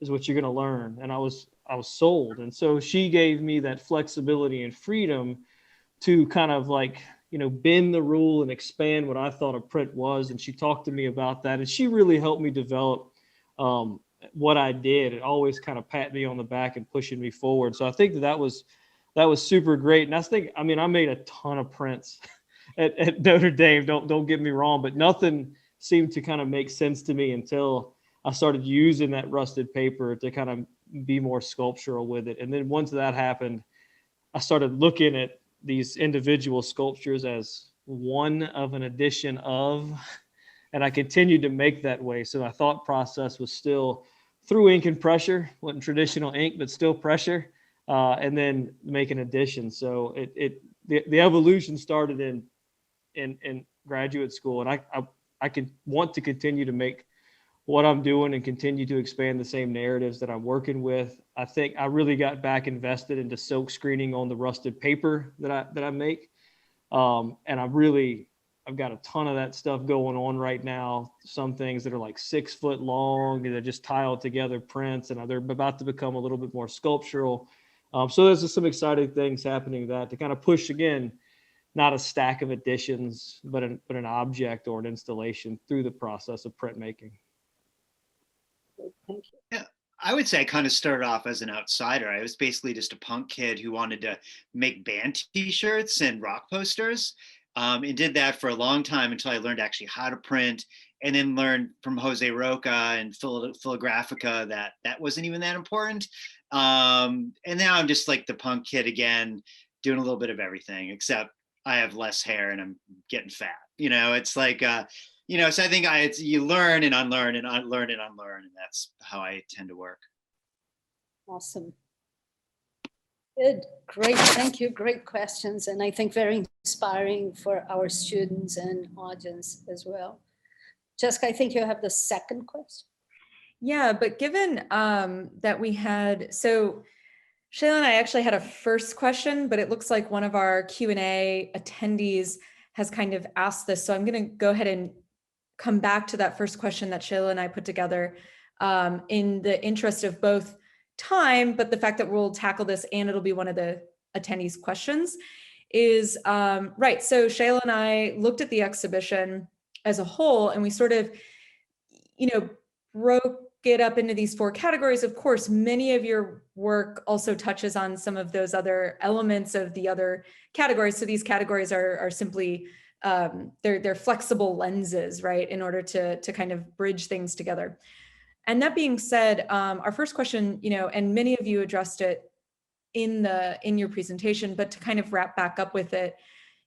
is what you're going to learn." And I was sold. And so she gave me that flexibility and freedom to kind of like, you know, bend the rule and expand what I thought a print was. And she talked to me about that. And she really helped me develop what I did. It always kind of pat me on the back and pushing me forward. So I think that was super great. And I made a ton of prints at Notre Dame. Don't get me wrong, but nothing seemed to kind of make sense to me until I started using that rusted paper to kind of be more sculptural with it. And then once that happened, I started looking at these individual sculptures as one of an addition of, and I continued to make that way. So my thought process was still through ink and pressure, wasn't traditional ink, but still pressure, and then make an addition. So the evolution started in graduate school, and I can want to continue to make what I'm doing and continue to expand the same narratives that I'm working with. I think I really got back invested into silk screening on the rusted paper that I make. And I've got a ton of that stuff going on right now. Some things that are like 6 foot long, and they're just tiled together prints, and they're about to become a little bit more sculptural. So there's just some exciting things happening that to kind of push, again, not a stack of editions, but an object or an installation through the process of printmaking. Thank you. Yeah, I would say I kind of started off as an outsider. I was basically just a punk kid who wanted to make band t-shirts and rock posters, and did that for a long time until I learned actually how to print, and then learned from Jose Roca and Filographica that wasn't even that important. And now I'm just like the punk kid again, doing a little bit of everything, except I have less hair and I'm getting fat. It's like, so I think you learn and unlearn and unlearn and unlearn, and that's how I tend to work. Awesome. Good, great, thank you, great questions, and I think very inspiring for our students and audience as well. Jessica, I think you have the second question. Yeah, but given that we had, so Sheila and I actually had a first question, but it looks like one of our Q&A attendees has kind of asked this. So I'm going to go ahead and come back to that first question that Sheila and I put together in the interest of both time, but the fact that we'll tackle this and it'll be one of the attendees' questions is, right, so Sheila and I looked at the exhibition as a whole, and we sort of, broke it up into these 4 categories. Of course, many of your work also touches on some of those other elements of the other categories. So these categories are simply they're flexible lenses, right, in order to kind of bridge things together. And that being said, our first question, and many of you addressed it in your presentation, but to kind of wrap back up with it,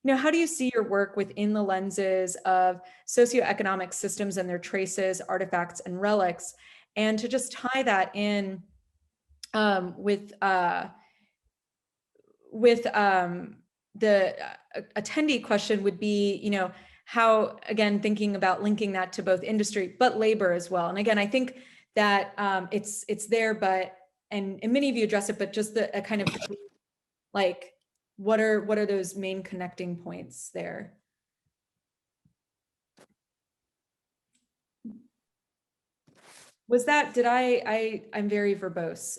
how do you see your work within the lenses of socioeconomic systems and their traces, artifacts, and relics? And to just tie that in with the attendee question would be, how, again, thinking about linking that to both industry, but labor as well. And again, I think that it's there, but, and many of you address it, but just a kind of like, what are those main connecting points there? Was that, I'm very verbose.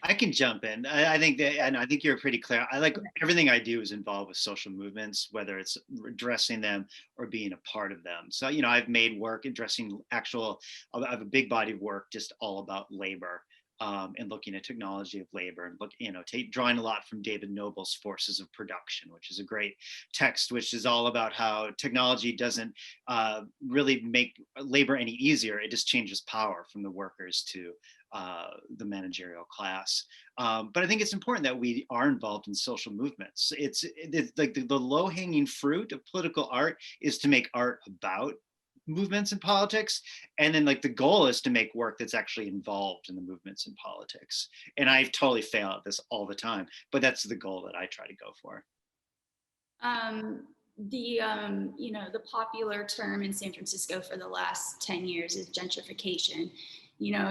I can jump in. I think that, and I think you're pretty clear. I like everything I do is involved with social movements, whether it's addressing them or being a part of them. So, I've made work addressing I have a big body of work just all about labor. And looking at technology of labor, and drawing a lot from David Noble's Forces of Production, which is a great text, which is all about how technology doesn't really make labor any easier. It just changes power from the workers to the managerial class. But I think it's important that we are involved in social movements. It's like the low-hanging fruit of political art is to make art about movements in politics, and then like the goal is to make work that's actually involved in the movements in politics. And I totally fail at this all the time, but that's the goal that I try to go for. The popular term in San Francisco for the last 10 years is gentrification.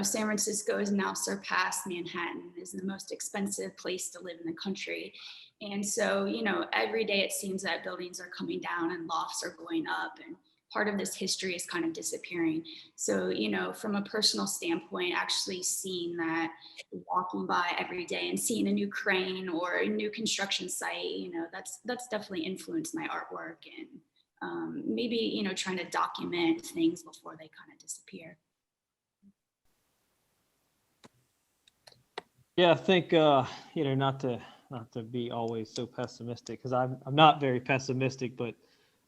San Francisco has now surpassed Manhattan as the most expensive place to live in the country. And so, every day it seems that buildings are coming down and lofts are going up, and part of this history is kind of disappearing. So, from a personal standpoint, actually seeing that, walking by every day and seeing a new crane or a new construction site, that's definitely influenced my artwork, and maybe, trying to document things before they kind of disappear. Yeah, I think, not to be always so pessimistic, because I'm not very pessimistic, but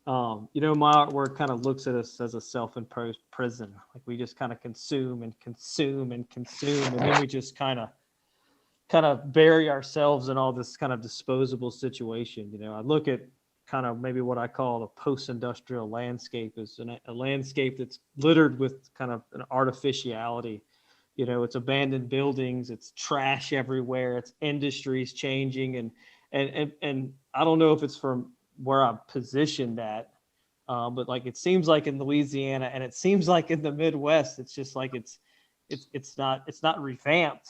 my artwork kind of looks at us as a self-imposed prison. Like we just kind of consume and consume and consume, and then we just kind of bury ourselves in all this kind of disposable situation. I look at kind of maybe what I call a post-industrial landscape, is a landscape that's littered with kind of an artificiality. You know, it's abandoned buildings, it's trash everywhere, it's industries changing, and I don't know if it's from where I'm positioned at, but like it seems like in Louisiana and it seems like in the Midwest, it's just like it's not revamped.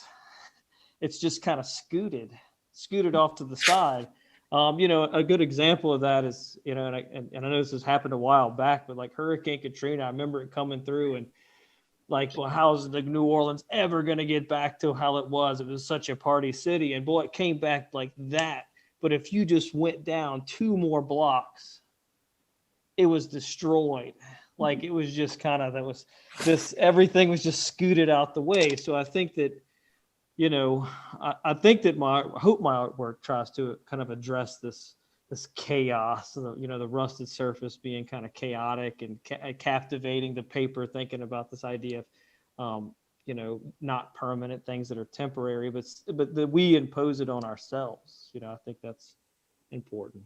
It's just kind of scooted off to the side. You know, a good example of that is, you know, and I know this has happened a while back, but like Hurricane Katrina, I remember it coming through and like, well, how's the New Orleans ever going to get back to how it was? It was such a party city. And boy, it came back like that. But if you just went down 2 more blocks, it was destroyed. Like it was just kind of, everything was just scooted out the way. So I think that, you know, I think that I hope my artwork tries to kind of address this chaos, you know, the rusted surface being kind of chaotic and captivating the paper, thinking about this idea of, you know, not permanent things that are temporary, but that we impose it on ourselves. You know, I think that's important.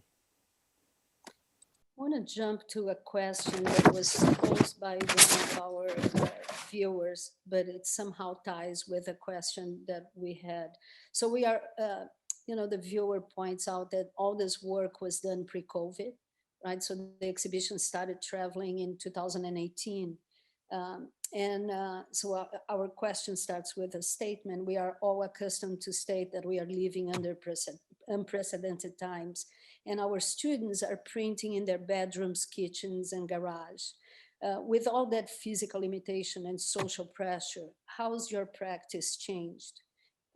I want to jump to a question that was posed by one of our viewers, but it somehow ties with a question that we had. So we are, you know, the viewer points out that all this work was done pre-COVID, right? So the exhibition started traveling in 2018. So our question starts with a statement. We are all accustomed to state that we are living under unprecedented times, and our students are printing in their bedrooms, kitchens, and garage. With all that physical limitation and social pressure, how's your practice changed?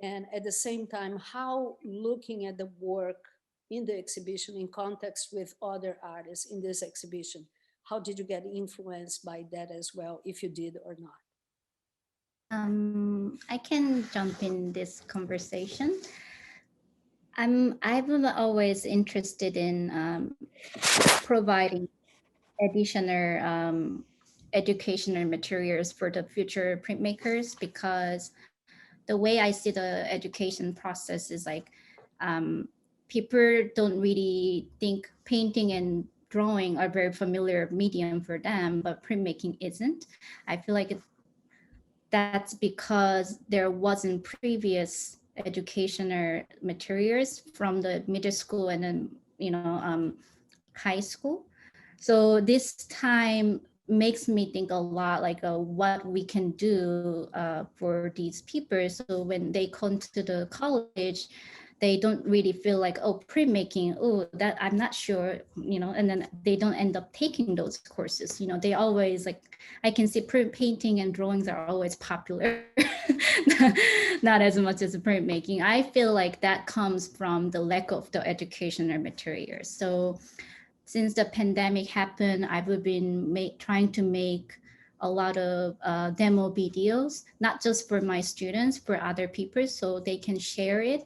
And at the same time, how looking at the work in the exhibition in context with other artists in this exhibition, how did you get influenced by that as well, if you did or not? I can jump in this conversation. I'm always interested in providing additional educational materials for the future printmakers, because the way I see the education process is like people don't really think painting and drawing are very familiar medium for them, but printmaking isn't. I feel like that's because there wasn't previous educational materials from the middle school and then, you know, high school. So this time makes me think a lot like what we can do for these people. So when they come to the college, they don't really feel like, oh, printmaking, oh, that I'm not sure, you know, and then they don't end up taking those courses. You know, they always like, I can see print painting and drawings are always popular, not as much as printmaking. I feel like that comes from the lack of the educational materials. So since the pandemic happened, I've been trying to make a lot of demo videos, not just for my students, for other people, so they can share it.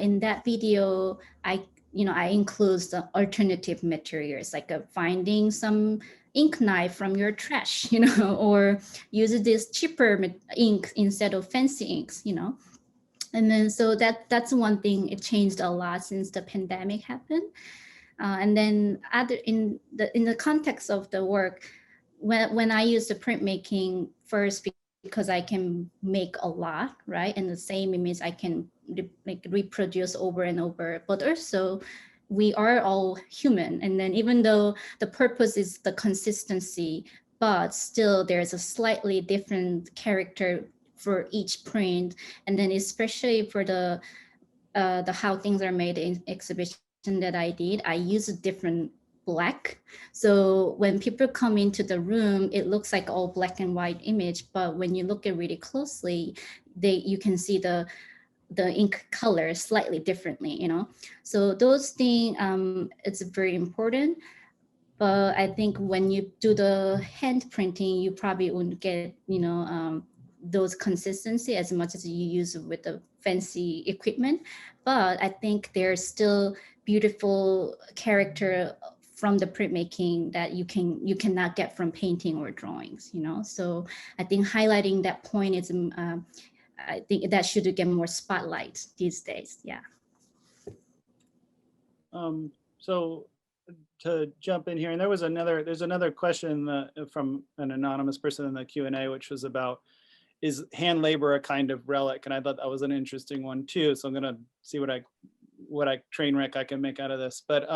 In that video, I include the alternative materials, like finding some ink knife from your trash, you know, or use this cheaper ink instead of fancy inks, you know. And then so that's one thing. It changed a lot since the pandemic happened. And then in the context of the work, when I use the printmaking first, because I can make a lot, right? And the same image I can reproduce over and over, but also we are all human. And then even though the purpose is the consistency, but still there's a slightly different character for each print. And then especially for the how things are made in exhibition that I did, I use a different black. So when people come into the room, it looks like all black and white image, but when you look at really closely, you can see the ink color slightly differently, you know. So those things, it's very important. But I think when you do the hand printing, you probably wouldn't get, you know, those consistency as much as you use with the fancy equipment. But I think there's still beautiful character from the printmaking that you cannot get from painting or drawings, you know. So I think highlighting that point is, I think that should get more spotlight these days. Yeah. So to jump in here, and there's another question from an anonymous person in the Q&A, which was about, is hand labor a kind of relic? And I thought that was an interesting one too. So I'm gonna see what train wreck I can make out of this. But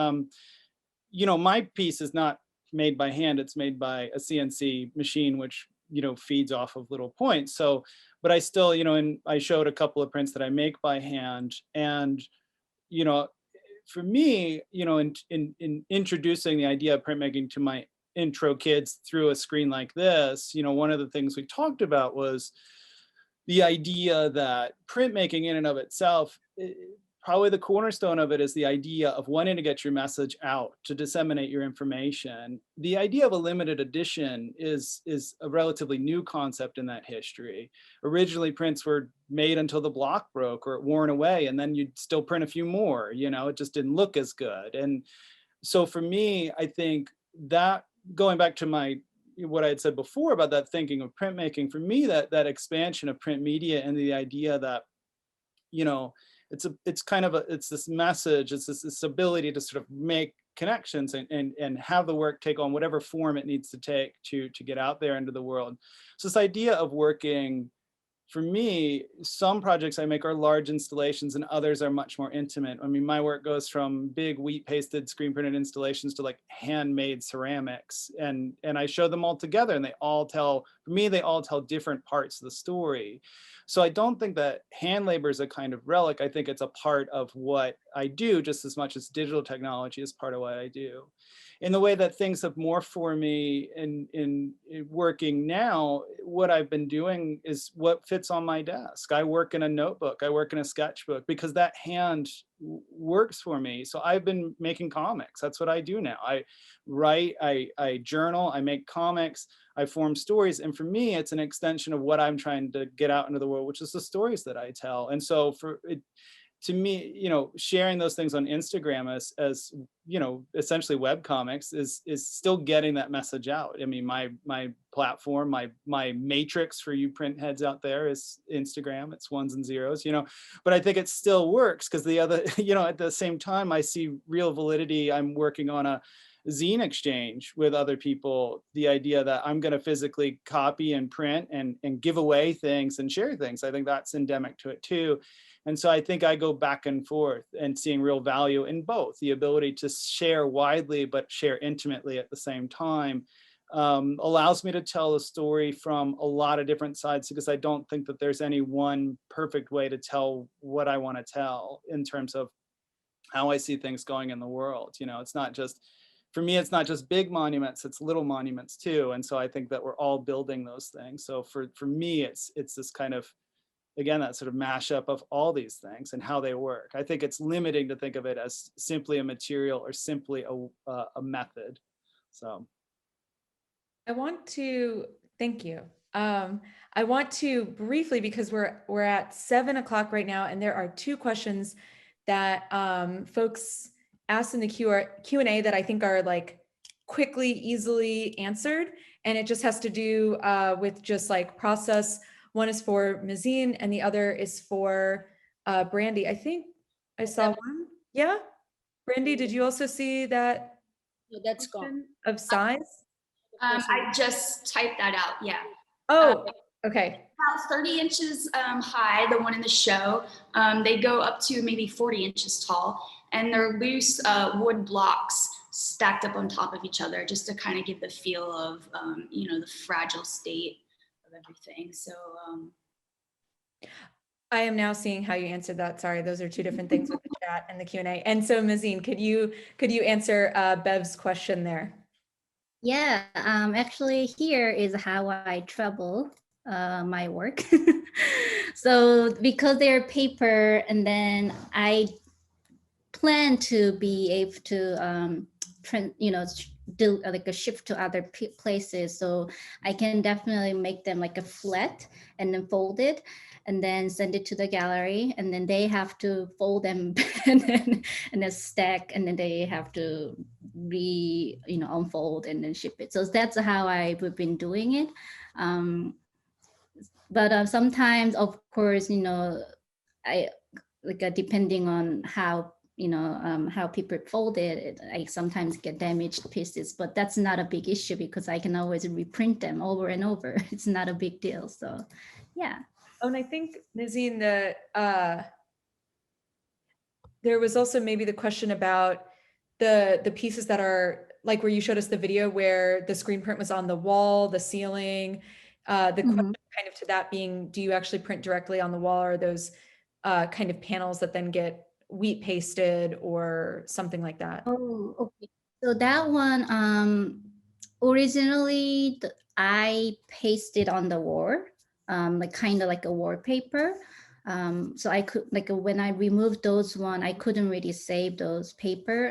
you know, my piece is not made by hand, it's made by a CNC machine, which, you know, feeds off of little points. So, but I still, you know, and I showed a couple of prints that I make by hand, and, you know, for me, you know, in introducing the idea of printmaking to my intro kids through a screen like this, you know, one of the things we talked about was the idea that printmaking in and of itself, probably the cornerstone of it is the idea of wanting to get your message out, to disseminate your information. The idea of a limited edition is a relatively new concept in that history. Originally, prints were made until the block broke or worn away, and then you'd still print a few more, you know, it just didn't look as good. And so for me, I think that, going back to what I had said before about that thinking of printmaking, for me, that expansion of print media and the idea that, you know, it's this message, it's this ability to sort of make connections and have the work take on whatever form it needs to take to get out there into the world. So this idea of working, for me, some projects I make are large installations and others are much more intimate. I mean, my work goes from big wheat pasted screen printed installations to like handmade ceramics, and I show them all together, and they all tell different parts of the story. So I don't think that hand labor is a kind of relic. I think it's a part of what I do just as much as digital technology is part of what I do. In the way that things have morphed for me in working now, what I've been doing is what fits on my desk. I work in a notebook, I work in a sketchbook, because that hand works for me. So I've been making comics. That's what I do now. I write, I journal, I make comics, I form stories. And for me, it's an extension of what I'm trying to get out into the world, which is the stories that I tell. And so to me, you know, sharing those things on Instagram as you know, essentially web comics is still getting that message out. I mean, my platform, my matrix for you print heads out there is Instagram. It's ones and zeros, you know, but I think it still works because the other, you know, at the same time, I see real validity. I'm working on a zine exchange with other people, the idea that I'm going to physically copy and print and give away things and share things. I think that's endemic to it too. And so I think I go back and forth and seeing real value in both, the ability to share widely but share intimately at the same time, allows me to tell a story from a lot of different sides, because I don't think that there's any one perfect way to tell what I want to tell in terms of how I see things going in the world. You know, it's not just, for me, it's not just big monuments, it's little monuments too. And so I think that we're all building those things. So for me, it's this kind of, again, that sort of mashup of all these things and how they work. I think it's limiting to think of it as simply a material or simply a method. So I want to thank you. I want to briefly, because we're at 7 o'clock right now, and there are 2 questions that folks asked in the Q&A that I think are like quickly, easily answered. And it just has to do with just like process. One is for Mizin and the other is for Brandie. I think I saw one. Yeah. Brandie, did you also see that? No, that's gone. Of size? I just typed that out, yeah. Oh, okay. About 30 inches high, the one in the show. They go up to maybe 40 inches tall, and they're loose wood blocks stacked up on top of each other, just to kind of give the feel of, you know, the fragile state of everything. So I am now seeing how you answered that. Sorry, those are 2 different things with the chat and the Q&A. And so Mizin, could you answer Bev's question there? Yeah, actually here is how I trouble my work. So because they're paper, and then I plan to be able to print, you know, do like a shift to other places. So I can definitely make them like a flat and then fold it and then send it to the gallery, and then they have to fold them and then stack, and then they have to unfold and then ship it. So that's how I've been doing it. But sometimes, of course, you know, I like depending on how how people fold it, I sometimes get damaged pieces, but that's not a big issue because I can always reprint them over and over. It's not a big deal. So yeah. Oh, and I think, Mizin, there was also maybe the question about the pieces that are like where you showed us the video where the screen print was on the wall, the ceiling, the question kind of to that being, do you actually print directly on the wall, or are those kind of panels that then get wheat pasted or something like that? Oh, okay. So that one, originally I pasted on the wall, like kind of like a wallpaper. So I could, like when I removed those one, I couldn't really save those paper.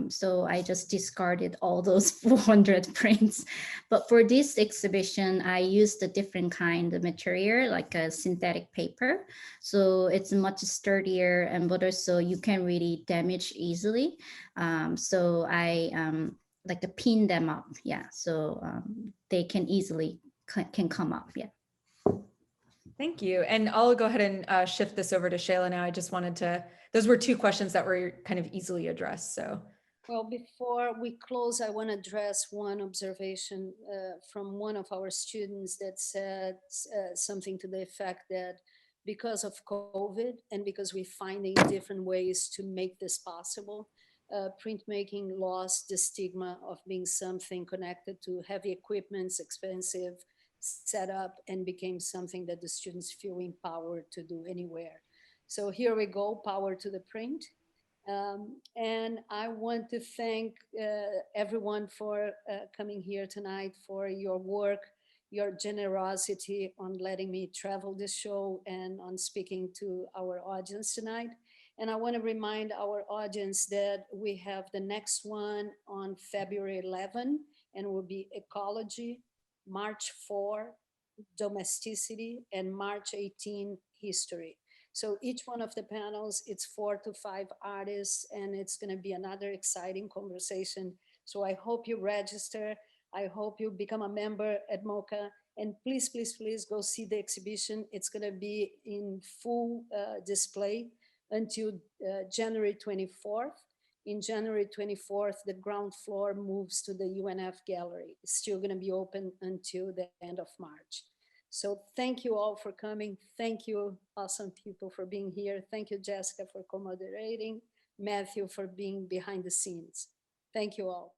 So I just discarded all those 400 prints. But for this exhibition, I used a different kind of material, like a synthetic paper. So it's much sturdier, and but also you can really damage easily. So I like to pin them up. Yeah. So they can easily can come up. Yeah. Thank you. And I'll go ahead and shift this over to Sheila now. I just wanted to, those were two questions that were kind of easily addressed. So, well, before we close, I want to address one observation from one of our students that said something to the effect that because of COVID and because we're finding different ways to make this possible, printmaking lost the stigma of being something connected to heavy equipments, expensive setup, and became something that the students feel empowered to do anywhere. So here we go, power to the print. And I want to thank everyone for coming here tonight, for your work, your generosity on letting me travel this show and on speaking to our audience tonight. And I want to remind our audience that we have the next one on February 11, and will be Ecology, March 4, Domesticity, and March 18, History. So each one of the panels, it's 4 to 5 artists, and it's going to be another exciting conversation. So I hope you register. I hope you become a member at MOCA. And please, please, please go see the exhibition. It's going to be in full display until January 24th. In January 24th, the ground floor moves to the UNF gallery. It's still going to be open until the end of March. So thank you all for coming. Thank you, awesome people, for being here. Thank you, Jessica, for co-moderating. Matthew, for being behind the scenes. Thank you all.